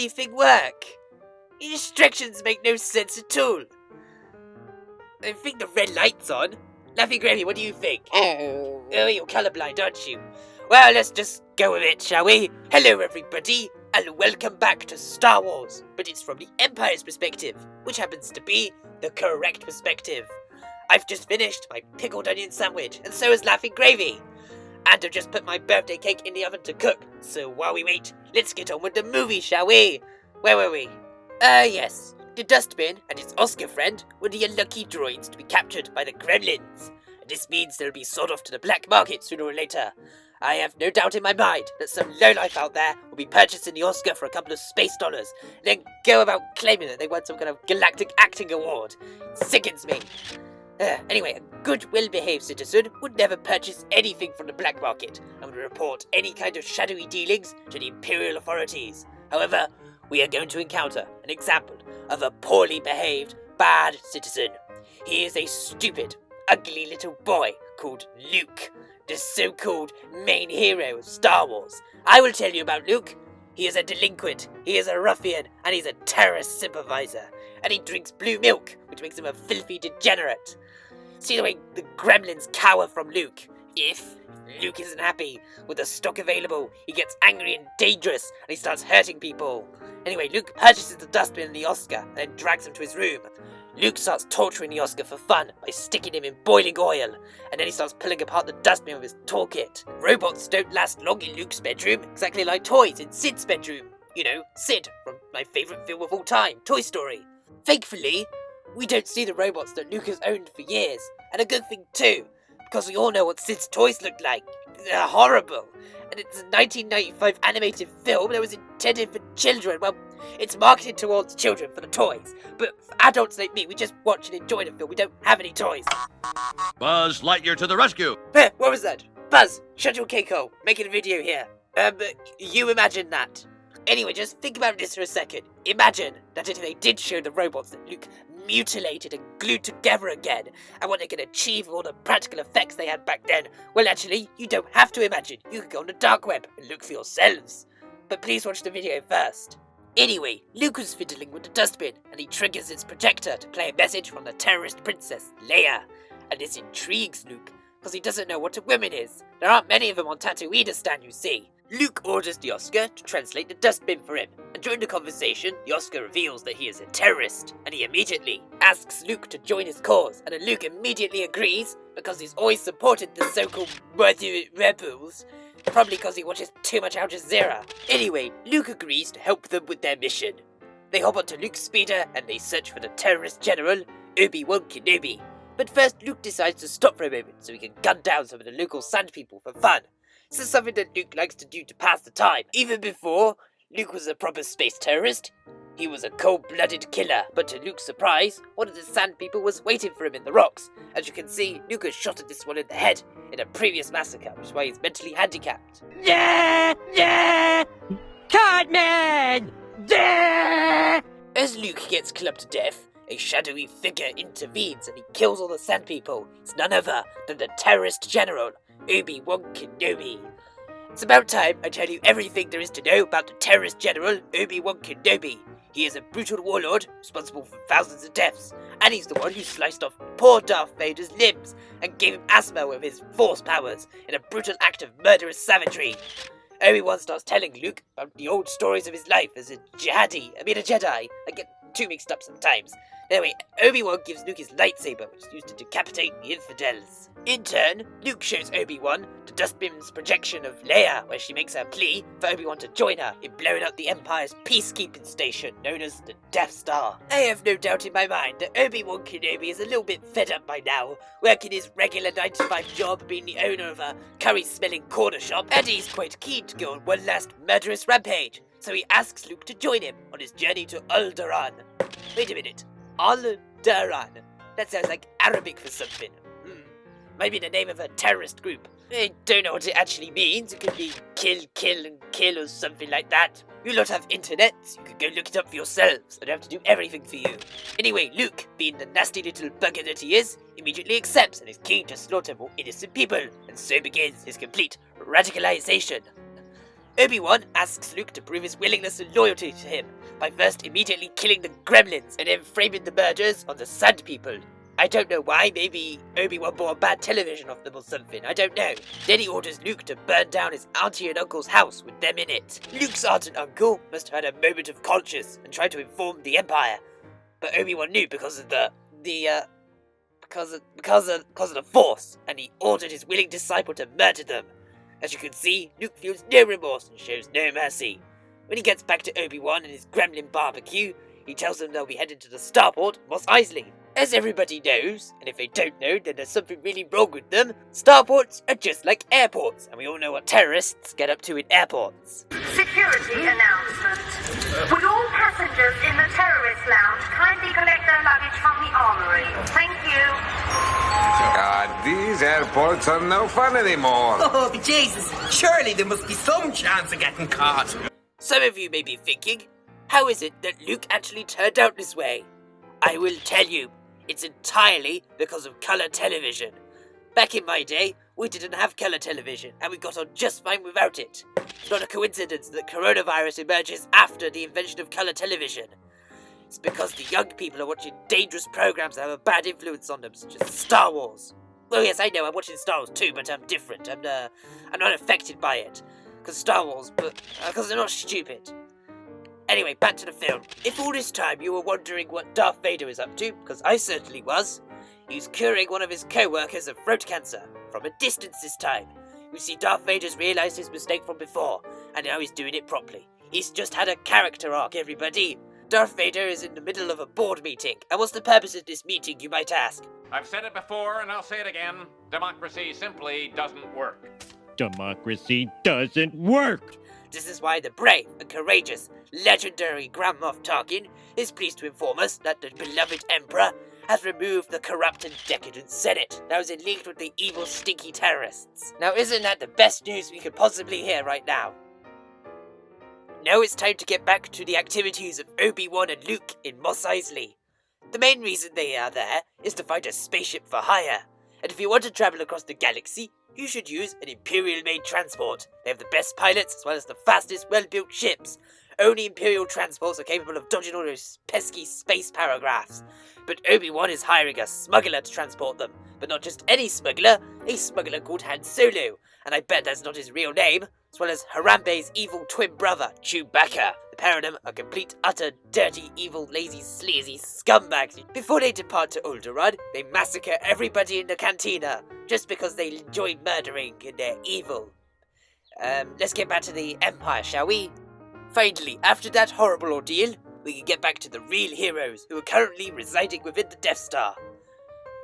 bloody thing work? The instructions make no sense at all. I think the red light's on. Laughing Gravy, what do you think? Oh, you're colourblind, aren't you? Well, let's just go with it, shall we? Hello, everybody, and welcome back to Star Wars, but it's from the Empire's perspective, which happens to be the correct perspective. I've just finished my pickled onion sandwich, and so has Laughing Gravy. And I've just put my birthday cake in the oven to cook, so while we wait, let's get on with the movie, shall we? Where were we? Yes. The dustbin and its Oscar friend were the unlucky droids to be captured by the gremlins. And this means they'll be sold off to the black market sooner or later. I have no doubt in my mind that some lowlife out there will be purchasing the Oscar for a couple of space dollars, and then go about claiming that they won some kind of galactic acting award. It sickens me. Anyway, a good, well-behaved citizen would never purchase anything from the black market and would report any kind of shadowy dealings to the Imperial authorities. However, we are going to encounter an example of a poorly behaved, bad citizen. He is a stupid, ugly little boy called Luke, the so-called main hero of Star Wars. I will tell you about Luke. He is a delinquent, he is a ruffian, and he's a terrorist sympathizer. And he drinks blue milk, which makes him a filthy degenerate. See the way the gremlins cower from Luke? If Luke isn't happy with the stock available, he gets angry and dangerous, and he starts hurting people. Anyway, Luke purchases the dustbin and the Oscar, and then drags him to his room. Luke starts torturing the Oscar for fun by sticking him in boiling oil, and then he starts pulling apart the dustbin with his toolkit. Robots don't last long in Luke's bedroom, exactly like toys in Sid's bedroom. You know, Sid, from my favourite film of all time, Toy Story. Thankfully, we don't see the robots that Luke has owned for years, and a good thing too, because we all know what Sid's toys look like. They're horrible. And it's a 1995 animated film that was intended for children. Well, it's marketed towards children for the toys. But for adults like me, we just watch and enjoy the film. We don't have any toys. Buzz Lightyear to the rescue! What was that? Buzz, shut your cake hole. Making a video here. You imagine that. Anyway, just think about this for a second. Imagine that if they did show the robots that Luke mutilated and glued together again, and what they could achieve with all the practical effects they had back then, well actually, you don't have to imagine. You can go on the dark web and look for yourselves. But please watch the video first. Anyway, Luke was fiddling with the dustbin, and he triggers its projector to play a message from the terrorist princess, Leia. And this intrigues Luke, because he doesn't know what a woman is. There aren't many of them on Tatooine, you see. Luke orders the Oscar to translate the dustbin for him, and during the conversation, the Oscar reveals that he is a terrorist, and he immediately asks Luke to join his cause, and then Luke immediately agrees, because he's always supported the so-called worthy rebels, probably because he watches too much Al Jazeera. Anyway, Luke agrees to help them with their mission. They hop onto Luke's speeder, and they search for the terrorist general, Obi-Wan Kenobi. But first, Luke decides to stop for a moment so he can gun down some of the local sand people for fun. This is something that Luke likes to do to pass the time. Even before Luke was a proper space terrorist, he was a cold-blooded killer. But to Luke's surprise, one of the sand people was waiting for him in the rocks. As you can see, Luke has shot at this one in the head in a previous massacre, which is why he's mentally handicapped. Yeah! Cartman! Yeah! As Luke gets clubbed to death, a shadowy figure intervenes and he kills all the sand people. It's none other than the terrorist general, Obi-Wan Kenobi. It's about time I tell you everything there is to know about the terrorist general, Obi-Wan Kenobi. He is a brutal warlord responsible for thousands of deaths, and he's the one who sliced off poor Darth Vader's limbs and gave him asthma with his force powers in a brutal act of murderous savagery. Obi-Wan starts telling Luke about the old stories of his life as a Jedi. I get too mixed up sometimes. Anyway, Obi-Wan gives Luke his lightsaber, which is used to decapitate the infidels. In turn, Luke shows Obi-Wan the dustbin's projection of Leia, where she makes her plea for Obi-Wan to join her in blowing up the Empire's peacekeeping station, known as the Death Star. I have no doubt in my mind that Obi-Wan Kenobi is a little bit fed up by now, working his regular 9-to-5 job being the owner of a curry-smelling corner shop, and he's quite keen to go on one last murderous rampage. So he asks Luke to join him on his journey to Alderaan. Wait a minute. Alderaan. That sounds like Arabic for something. Might be the name of a terrorist group. I don't know what it actually means. It could be kill, and kill or something like that. You lot have internets. You can go look it up for yourselves. I don't have to do everything for you. Anyway, Luke, being the nasty little bugger that he is, immediately accepts and is keen to slaughter more innocent people. And so begins his complete radicalization. Obi-Wan asks Luke to prove his willingness and loyalty to him by first immediately killing the gremlins and then framing the murders on the Sand People. I don't know why, maybe Obi-Wan bought a bad television off them or something, I don't know. Then he orders Luke to burn down his auntie and uncle's house with them in it. Luke's aunt and uncle must have had a moment of conscience and tried to inform the Empire. But Obi-Wan knew because of the Force, and he ordered his willing disciple to murder them. As you can see, Luke feels no remorse and shows no mercy. When he gets back to Obi-Wan and his gremlin barbecue, he tells them they'll be headed to the starport, Mos Eisley. As everybody knows, and if they don't know, then there's something really wrong with them, starports are just like airports, and we all know what terrorists get up to in airports. Security announcement. Would all passengers in the terrorist lounge kindly collect their luggage from the armory? Thank you. God, these airports are no fun anymore. Oh, Jesus. Surely there must be some chance of getting caught. Some of you may be thinking, how is it that Luke actually turned out this way? I will tell you, it's entirely because of colour television. Back in my day, we didn't have colour television, and we got on just fine without it. It's not a coincidence that coronavirus emerges after the invention of colour television. It's because the young people are watching dangerous programs that have a bad influence on them, such as Star Wars. Oh yes, I know, I'm watching Star Wars too, but I'm different. I'm not affected by it. Because I'm not stupid. Anyway, back to the film. If all this time you were wondering what Darth Vader is up to, because I certainly was, he's curing one of his co-workers of throat cancer, from a distance this time. You see, Darth Vader's realised his mistake from before, and now he's doing it properly. He's just had a character arc, everybody. Darth Vader is in the middle of a board meeting, and what's the purpose of this meeting, you might ask? I've said it before, and I'll say it again. Democracy simply doesn't work. Democracy doesn't work! This is why the brave and courageous, legendary Grand Moff Tarkin is pleased to inform us that the beloved Emperor has removed the corrupt and decadent Senate that was in league with the evil, stinky terrorists. Now, isn't that the best news we could possibly hear right now? Now it's time to get back to the activities of Obi-Wan and Luke in Mos Eisley. The main reason they are there is to find a spaceship for hire, and if you want to travel across the galaxy, you should use an Imperial-made transport. They have the best pilots as well as the fastest, well-built ships. Only Imperial transports are capable of dodging all those pesky space paragraphs. But Obi-Wan is hiring a smuggler to transport them. But not just any smuggler, a smuggler called Han Solo. And I bet that's not his real name, as well as Harambe's evil twin brother, Chewbacca. The pair of them are complete, utter, dirty, evil, lazy, sleazy scumbags. Before they depart to Alderaan, they massacre everybody in the cantina, just because they enjoy murdering and they're evil. Let's get back to the Empire, shall we? Finally, after that horrible ordeal, we can get back to the real heroes who are currently residing within the Death Star.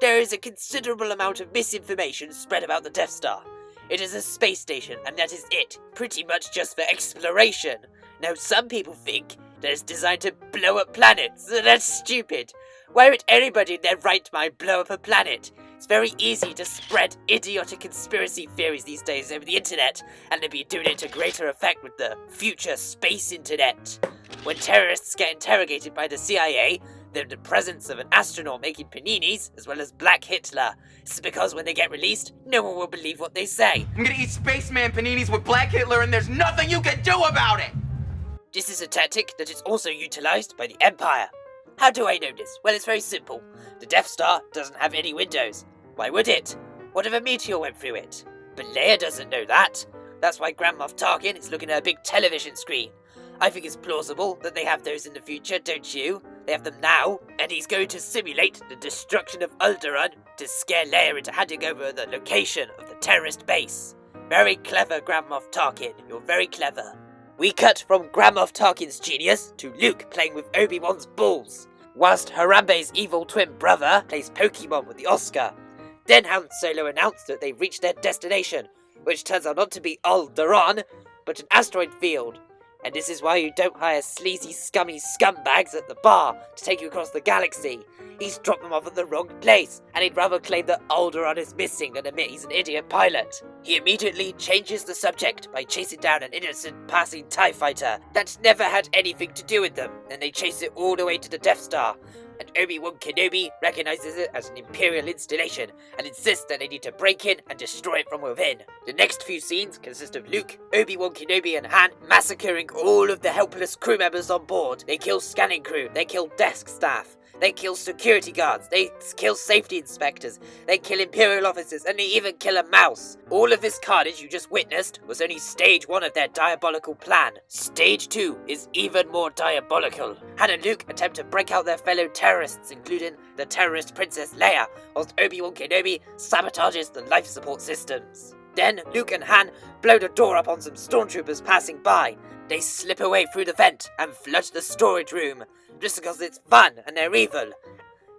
There is a considerable amount of misinformation spread about the Death Star. It is a space station, and that is it, pretty much just for exploration. Now, some people think that it's designed to blow up planets. That's stupid. Why would anybody in their right mind blow up a planet? It's very easy to spread idiotic conspiracy theories these days over the internet, and they'll be doing it to greater effect with the future space internet. When terrorists get interrogated by the CIA, they're in the presence of an astronaut making paninis, as well as Black Hitler. This is because when they get released, no one will believe what they say. I'm gonna eat spaceman paninis with Black Hitler and there's nothing you can do about it! This is a tactic that is also utilized by the Empire. How do I know this? Well, it's very simple. The Death Star doesn't have any windows. Why would it? What if a meteor went through it? But Leia doesn't know that. That's why Grand Moff Tarkin is looking at a big television screen. I think it's plausible that they have those in the future, don't you? They have them now, and he's going to simulate the destruction of Alderaan to scare Leia into handing over the location of the terrorist base. Very clever, Grand Moff Tarkin. You're very clever. We cut from Grand Moff Tarkin's genius to Luke playing with Obi-Wan's balls, whilst Harambe's evil twin brother plays Pokemon with the Oscar. Then Han Solo announced that they've reached their destination, which turns out not to be Alderaan, but an asteroid field. And this is why you don't hire sleazy, scummy scumbags at the bar to take you across the galaxy. He's dropped them off at the wrong place, and he'd rather claim that Alderaan is missing than admit he's an idiot pilot. He immediately changes the subject by chasing down an innocent passing TIE fighter that never had anything to do with them, and they chase it all the way to the Death Star. And Obi-Wan Kenobi recognizes it as an Imperial installation and insists that they need to break in and destroy it from within. The next few scenes consist of Luke, Obi-Wan Kenobi and Han massacring all of the helpless crew members on board. They kill scanning crew, they kill desk staff, they kill security guards, they kill safety inspectors, they kill Imperial officers, and they even kill a mouse. All of this carnage you just witnessed was only stage 1 of their diabolical plan. Stage 2 is even more diabolical. Han and Luke attempt to break out their fellow terrorists, including the terrorist Princess Leia, whilst Obi-Wan Kenobi sabotages the life support systems. Then Luke and Han blow the door up on some stormtroopers passing by. They slip away through the vent and flood the storage room, just because it's fun and they're evil.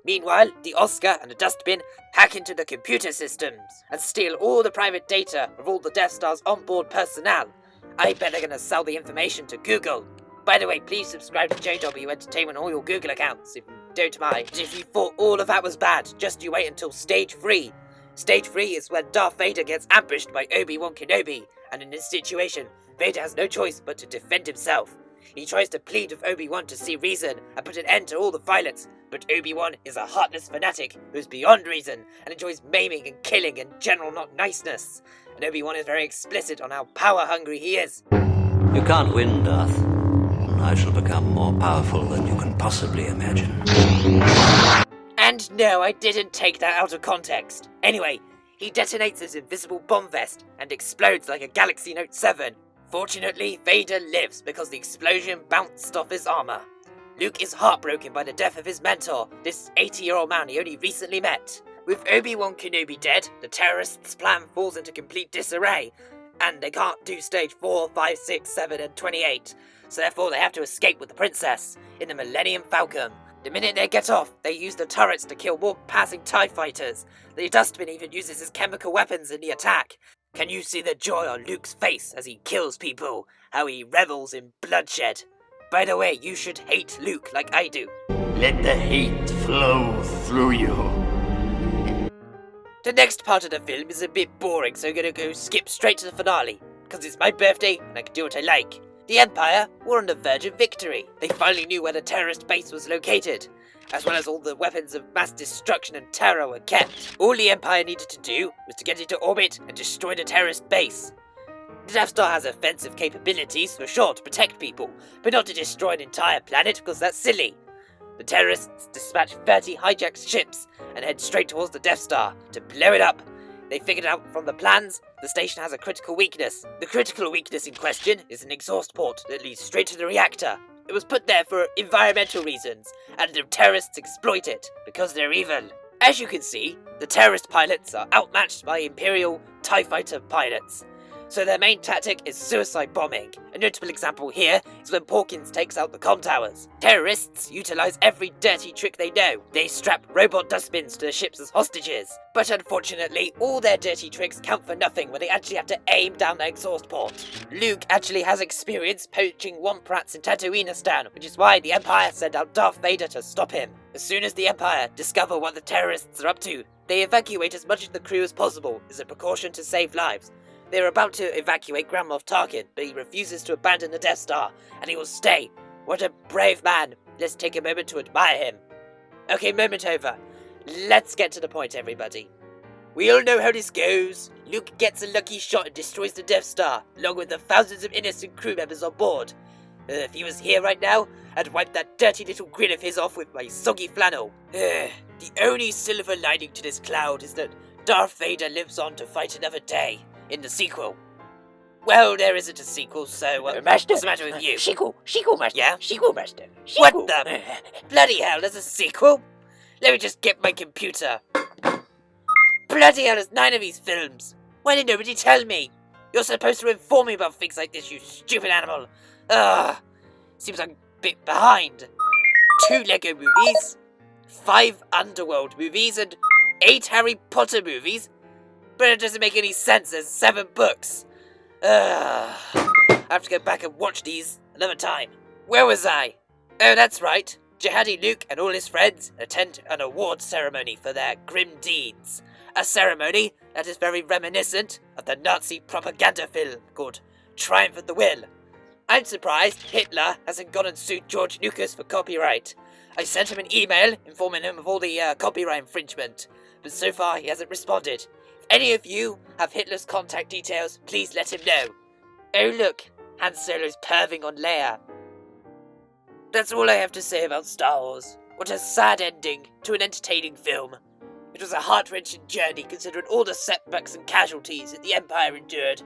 Meanwhile, the Oscar and the dustbin hack into the computer systems and steal all the private data of all the Death Star's onboard personnel. I bet they're gonna sell the information to Google. By the way, please subscribe to JW Entertainment on all your Google accounts if you don't mind. If you thought all of that was bad, just you wait until Stage 3. Stage 3 is when Darth Vader gets ambushed by Obi-Wan Kenobi, and in this situation, Vader has no choice but to defend himself. He tries to plead with Obi-Wan to see reason and put an end to all the violence, but Obi-Wan is a heartless fanatic who's beyond reason and enjoys maiming and killing and general not niceness. And Obi-Wan is very explicit on how power-hungry he is. You can't win, Darth. I shall become more powerful than you can possibly imagine. And no, I didn't take that out of context. Anyway, he detonates his invisible bomb vest and explodes like a Galaxy Note 7. Fortunately, Vader lives because the explosion bounced off his armor. Luke is heartbroken by the death of his mentor, this 80-year-old man he only recently met. With Obi-Wan Kenobi dead, the terrorists' plan falls into complete disarray, and they can't do stage 4, 5, 6, 7, and 28, so therefore they have to escape with the princess in the Millennium Falcon. The minute they get off, they use the turrets to kill more passing TIE fighters. The dustbin even uses his chemical weapons in the attack. Can you see the joy on Luke's face as he kills people? How he revels in bloodshed? By the way, you should hate Luke like I do. Let the hate flow through you. The next part of the film is a bit boring, so I'm gonna go skip straight to the finale, because it's my birthday and I can do what I like. The Empire were on the verge of victory. They finally knew where the terrorist base was located, as well as all the weapons of mass destruction and terror were kept. All the Empire needed to do was to get into orbit and destroy the terrorist base. The Death Star has offensive capabilities, for sure, to protect people, but not to destroy an entire planet, because that's silly. The terrorists dispatch 30 hijacked ships and head straight towards the Death Star to blow it up. They figured out from the plans the station has a critical weakness. The critical weakness in question is an exhaust port that leads straight to the reactor. It was put there for environmental reasons, and the terrorists exploit it because they're evil. As you can see, the terrorist pilots are outmatched by Imperial TIE fighter pilots, so their main tactic is suicide bombing. A notable example here is when Porkins takes out the comm towers. Terrorists utilize every dirty trick they know. They strap robot dustbins to the ships as hostages. But unfortunately, all their dirty tricks count for nothing when they actually have to aim down the exhaust port. Luke actually has experience poaching Womprats in Tatooinistan, which is why the Empire sent out Darth Vader to stop him. As soon as the Empire discover what the terrorists are up to, they evacuate as much of the crew as possible as a precaution to save lives. They are about to evacuate Grand Moff Tarkin, but he refuses to abandon the Death Star, and he will stay. What a brave man. Let's take a moment to admire him. Okay, moment over. Let's get to the point, everybody. We all know how this goes. Luke gets a lucky shot and destroys the Death Star, along with the thousands of innocent crew members on board. If he was here right now, I'd wipe that dirty little grin of his off with my soggy flannel. The only silver lining to this cloud is that Darth Vader lives on to fight another day. In the sequel. Well, there isn't a sequel, so what's the matter with you? Sequel, master. Yeah? Sequel, master. What the? Bloody hell, there's a sequel? Let me just get my computer. Bloody hell, there's 9 of these films. Why did nobody tell me? You're supposed to inform me about things like this, you stupid animal. Seems I'm a bit behind. 2 Lego movies, 5 Underworld movies, and 8 Harry Potter movies. But it doesn't make any sense, there's 7 books. I have to go back and watch these another time. Where was I? Oh, that's right. Jihadi Luke and all his friends attend an award ceremony for their grim deeds. A ceremony that is very reminiscent of the Nazi propaganda film called Triumph of the Will. I'm surprised Hitler hasn't gone and sued George Lucas for copyright. I sent him an email informing him of all the copyright infringement, but so far he hasn't responded. If any of you have Hitler's contact details, please let him know. Oh look, Han Solo's perving on Leia. That's all I have to say about Star Wars. What a sad ending to an entertaining film. It was a heart-wrenching journey considering all the setbacks and casualties that the Empire endured,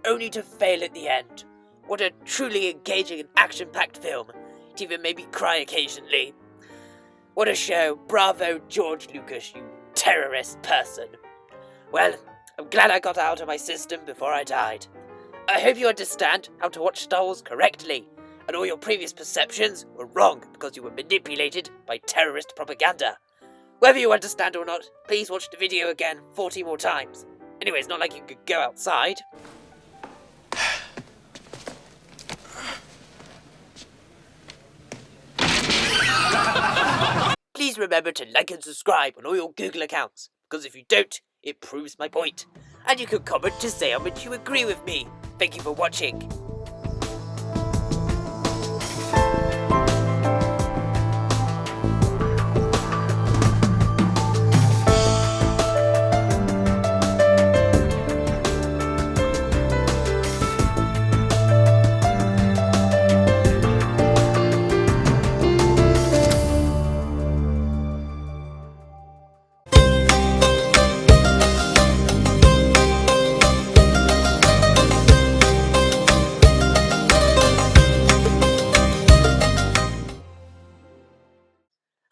only to fail at the end. What a truly engaging and action-packed film. It even made me cry occasionally. What a show. Bravo, George Lucas, you terrorist person. Well, I'm glad I got out of my system before I died. I hope you understand how to watch Star Wars correctly, and all your previous perceptions were wrong because you were manipulated by terrorist propaganda. Whether you understand or not, please watch the video again 40 more times. Anyway, it's not like you could go outside. Please remember to like and subscribe on all your Google accounts, because if you don't, it proves my point. And you can comment to say how much you agree with me. Thank you for watching.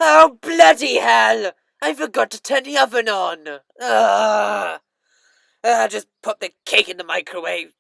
Oh, bloody hell! I forgot to turn the oven on. Just put the cake in the microwave.